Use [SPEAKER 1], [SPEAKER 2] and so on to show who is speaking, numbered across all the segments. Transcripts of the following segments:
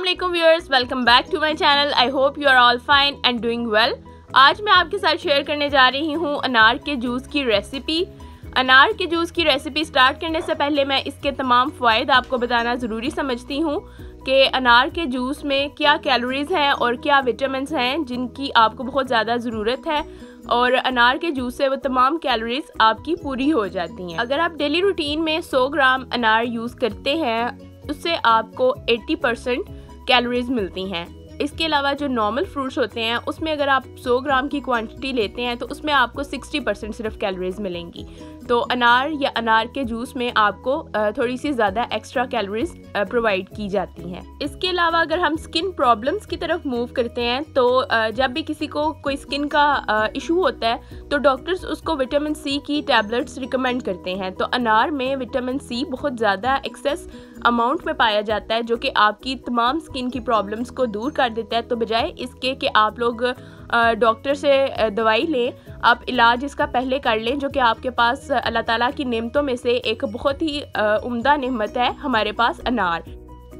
[SPEAKER 1] अस्सलाम वालेकुम viewers, welcome back to my channel. I hope you are all fine and doing well. आज मैं आपके साथ शेयर करने जा रही हूँ अनार के जूस की रेसिपी। अनार के जूस की रेसिपी स्टार्ट करने से पहले मैं इसके तमाम फ़वाइद आपको बताना ज़रूरी समझती हूँ कि अनार के जूस में क्या कैलोरीज़ हैं और क्या विटामिन्स हैं जिनकी आपको बहुत ज़्यादा ज़रूरत है, और अनार के जूस से वो तमाम कैलोरीज़ आपकी पूरी हो जाती हैं। अगर आप डेली रूटीन में 100 ग्राम अनार यूज़ करते हैं उससे आपको 80% कैलोरीज़ मिलती हैं। इसके अलावा जो नॉर्मल फ्रूट्स होते हैं उसमें अगर आप 100 ग्राम की क्वांटिटी लेते हैं तो उसमें आपको 60% सिर्फ कैलोरीज़ मिलेंगी। तो अनार या अनार के जूस में आपको थोड़ी सी ज़्यादा एक्स्ट्रा कैलोरीज़ प्रोवाइड की जाती हैं। इसके अलावा अगर हम स्किन प्रॉब्लम्स की तरफ मूव करते हैं तो जब भी किसी को कोई स्किन का इशू होता है तो डॉक्टर्स उसको विटामिन सी की टैबलेट्स रिकमेंड करते हैं। तो अनार में विटामिन सी बहुत ज़्यादा एक्सेस अमाउंट में पाया जाता है जो कि आपकी तमाम स्किन की प्रॉब्लम्स को दूर कर देता है। तो बजाय इसके कि आप लोग डॉक्टर से दवाई लें, आप इलाज इसका पहले कर लें, जो कि आपके पास अल्लाह ताला की नेमतों में से एक बहुत ही उम्दा नेमत है हमारे पास अनार।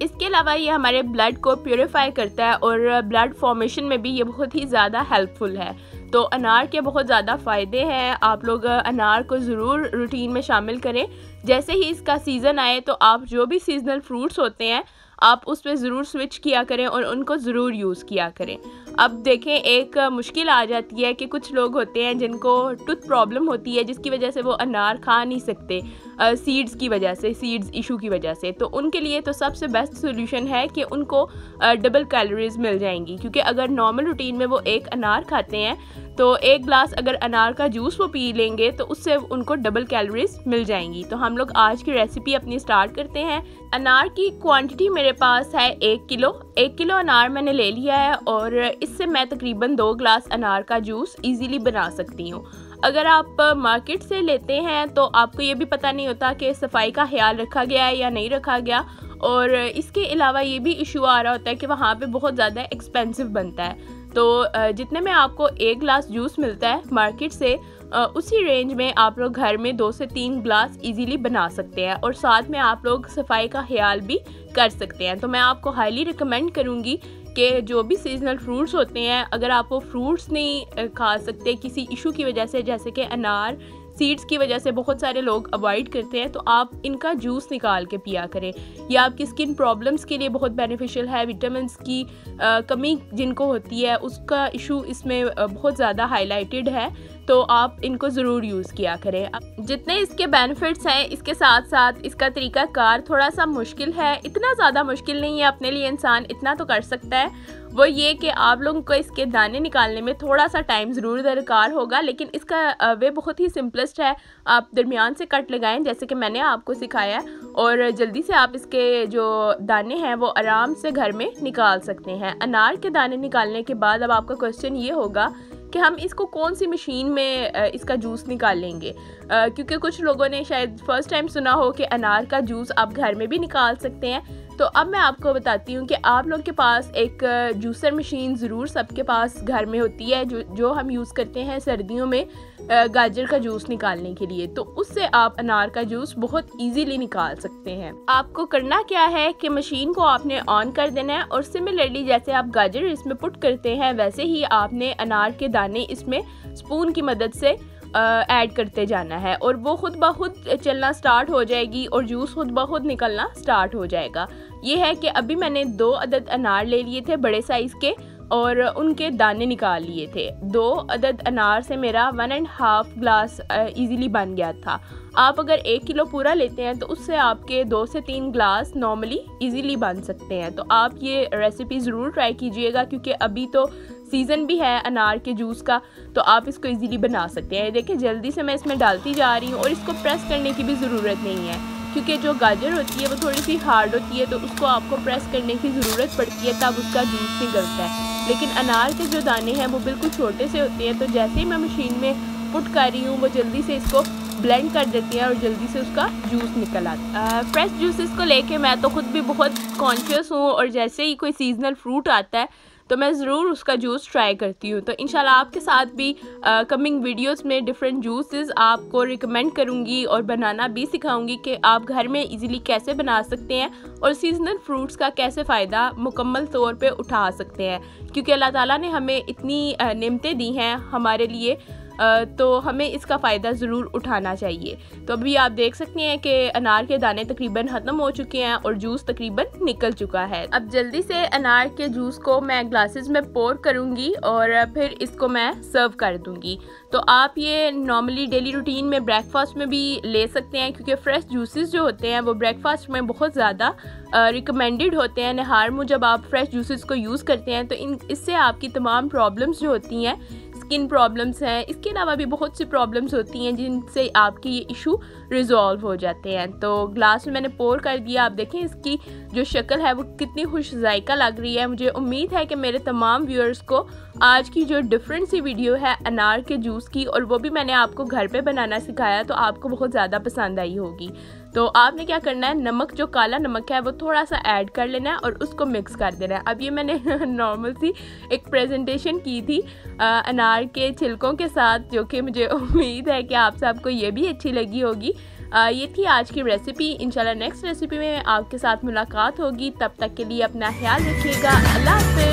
[SPEAKER 1] इसके अलावा ये हमारे ब्लड को प्योरीफाई करता है और ब्लड फॉर्मेशन में भी ये बहुत ही ज़्यादा हेल्पफुल है। तो अनार के बहुत ज़्यादा फ़ायदे हैं। आप लोग अनार को ज़रूर रूटीन में शामिल करें। जैसे ही इसका सीज़न आए तो आप जो भी सीजनल फ्रूट्स होते हैं आप उस पर ज़रूर स्विच किया करें और उनको ज़रूर यूज़ किया करें। अब देखें, एक मुश्किल आ जाती है कि कुछ लोग होते हैं जिनको टूथ प्रॉब्लम होती है जिसकी वजह से वो अनार खा नहीं सकते सीड्स की वजह से, सीड्स इशू की वजह से। तो उनके लिए तो सबसे बेस्ट सोल्यूशन है कि उनको डबल कैलोरीज़ मिल जाएंगी, क्योंकि अगर नॉर्मल रूटीन में वो एक अनार खाते हैं तो एक ग्लास अगर अनार का जूस वो पी लेंगे तो उससे उनको डबल कैलोरीज मिल जाएंगी। तो हम लोग आज की रेसिपी अपनी स्टार्ट करते हैं। अनार की क्वांटिटी मेरे पास है 1 किलो अनार मैंने ले लिया है और इससे मैं तकरीबन 2 ग्लास अनार का जूस इजीली बना सकती हूँ। अगर आप मार्केट से लेते हैं तो आपको ये भी पता नहीं होता कि सफाई का ख्याल रखा गया है या नहीं रखा गया, और इसके अलावा ये भी इशू आ रहा होता है कि वहाँ पे बहुत ज़्यादा एक्सपेंसिव बनता है। तो जितने में आपको 1 ग्लास जूस मिलता है मार्केट से, उसी रेंज में आप लोग घर में 2 से 3 ग्लास इजीली बना सकते हैं, और साथ में आप लोग सफाई का ख्याल भी कर सकते हैं। तो मैं आपको हाईली रिकमेंड करूँगी कि जो भी सीजनल फ्रूट्स होते हैं, अगर आप वो फ्रूट्स नहीं खा सकते किसी इशू की वजह से, जैसे कि अनार सीड्स की वजह से बहुत सारे लोग अवॉइड करते हैं, तो आप इनका जूस निकाल के पिया करें। ये आपकी स्किन प्रॉब्लम्स के लिए बहुत बेनिफिशियल है। विटामिन्स की कमी जिनको होती है उसका इशू इसमें बहुत ज़्यादा हाईलाइटेड है, तो आप इनको ज़रूर यूज़ किया करें। जितने इसके बेनिफिट्स हैं इसके साथ साथ इसका तरीक़ाकार थोड़ा सा मुश्किल है। इतना ज़्यादा मुश्किल नहीं है, अपने लिए इंसान इतना तो कर सकता है, वो ये कि आप लोगों को इसके दाने निकालने में थोड़ा सा टाइम ज़रूर दरकार होगा, लेकिन इसका वे बहुत ही सिंपलेस्ट है। आप दरमियान से कट लगाएं जैसे कि मैंने आपको सिखाया है, और जल्दी से आप इसके जो दाने हैं वो आराम से घर में निकाल सकते हैं। अनार के दाने निकालने के बाद अब आपका क्वेश्चन ये होगा कि हम इसको कौन सी मशीन में इसका जूस निकाल लेंगे, क्योंकि कुछ लोगों ने शायद फर्स्ट टाइम सुना हो कि अनार का जूस आप घर में भी निकाल सकते हैं। तो अब मैं आपको बताती हूँ कि आप लोग के पास एक जूसर मशीन ज़रूर सबके पास घर में होती है, जो हम यूज़ करते हैं सर्दियों में गाजर का जूस निकालने के लिए। तो उससे आप अनार का जूस बहुत इजीली निकाल सकते हैं। आपको करना क्या है कि मशीन को आपने ऑन कर देना है, और सिमिलरली जैसे आप गाजर इसमें पुट करते हैं वैसे ही आपने अनार के दाने इसमें स्पून की मदद से ऐड करते जाना है, और वो खुद ब खुद चलना स्टार्ट हो जाएगी और जूस खुद ब खुद निकलना स्टार्ट हो जाएगा। ये है कि अभी मैंने 2 अदद अनार ले लिए थे बड़े साइज़ के और उनके दाने निकाल लिए थे। 2 अदद अनार से मेरा 1.5 ग्लास इजीली बन गया था। आप अगर 1 किलो पूरा लेते हैं तो उससे आपके 2 से 3 ग्लास नॉर्मली इजीली बन सकते हैं। तो आप ये रेसिपी ज़रूर ट्राई कीजिएगा, क्योंकि अभी तो सीज़न भी है अनार के जूस का, तो आप इसको इजीली बना सकते हैं। देखिए जल्दी से मैं इसमें डालती जा रही हूँ, और इसको प्रेस करने की भी ज़रूरत नहीं है, क्योंकि जो गाजर होती है वो थोड़ी सी हार्ड होती है, तो उसको आपको प्रेस करने की ज़रूरत पड़ती है तब उसका जूस निकलता है। लेकिन अनार के जो दाने हैं वो बिल्कुल छोटे से होते हैं, तो जैसे ही मैं मशीन में पुट कर रही हूँ वो जल्दी से इसको ब्लेंड कर देती हैं और जल्दी से उसका जूस निकल आता है। फ्रेश जूसेस को लेके मैं तो खुद भी बहुत कॉन्शियस हूँ, और जैसे ही कोई सीजनल फ्रूट आता है तो मैं ज़रूर उसका जूस ट्राई करती हूँ। तो इंशाल्लाह आपके साथ भी कमिंग वीडियोस में डिफरेंट जूसेस आपको रिकमेंड करूँगी और बनाना भी सिखाऊंगी कि आप घर में इजीली कैसे बना सकते हैं और सीजनल फ्रूट्स का कैसे फ़ायदा मुकम्मल तौर पे उठा सकते हैं, क्योंकि अल्लाह ताला ने हमें इतनी नेमतें दी हैं हमारे लिए, तो हमें इसका फ़ायदा ज़रूर उठाना चाहिए। तो अभी आप देख सकते हैं कि अनार के दाने तकरीबन ख़त्म हो चुके हैं और जूस तकरीबन निकल चुका है। अब जल्दी से अनार के जूस को मैं ग्लासेस में पोर करूँगी और फिर इसको मैं सर्व कर दूँगी। तो आप ये नॉर्मली डेली रूटीन में ब्रेकफास्ट में भी ले सकते हैं, क्योंकि फ़्रेश जूसेस जो होते हैं वो ब्रेकफास्ट में बहुत ज़्यादा रिकमेंडेड होते हैं। नहार में जब आप फ्रेश जूसेस को यूज़ करते हैं तो इससे आपकी तमाम प्रॉब्लम्स जो होती हैं, स्किन प्रॉब्लम्स हैं, इसके अलावा भी बहुत सी प्रॉब्लम्स होती हैं जिनसे आपकी ये इशू रिजॉल्व हो जाते हैं। तो ग्लास में मैंने पोर कर दिया। आप देखें इसकी जो शक्ल है वो कितनी खुश जायका लग रही है। मुझे उम्मीद है कि मेरे तमाम व्यूअर्स को आज की जो डिफरेंट सी वीडियो है अनार के जूस की, और वो भी मैंने आपको घर पे बनाना सिखाया, तो आपको बहुत ज़्यादा पसंद आई होगी। तो आपने क्या करना है, नमक जो काला नमक है वो थोड़ा सा ऐड कर लेना है और उसको मिक्स कर देना है। अब ये मैंने नॉर्मल सी एक प्रेजेंटेशन की थी अनार के छिलकों के साथ, जो कि मुझे उम्मीद है कि आप सबको ये भी अच्छी लगी होगी। ये थी आज की रेसिपी। इंशाल्लाह नेक्स्ट रेसिपी में आपके साथ मुलाकात होगी। तब तक के लिए अपना ख्याल रखिएगा। अल्लाह हाफ़िज़।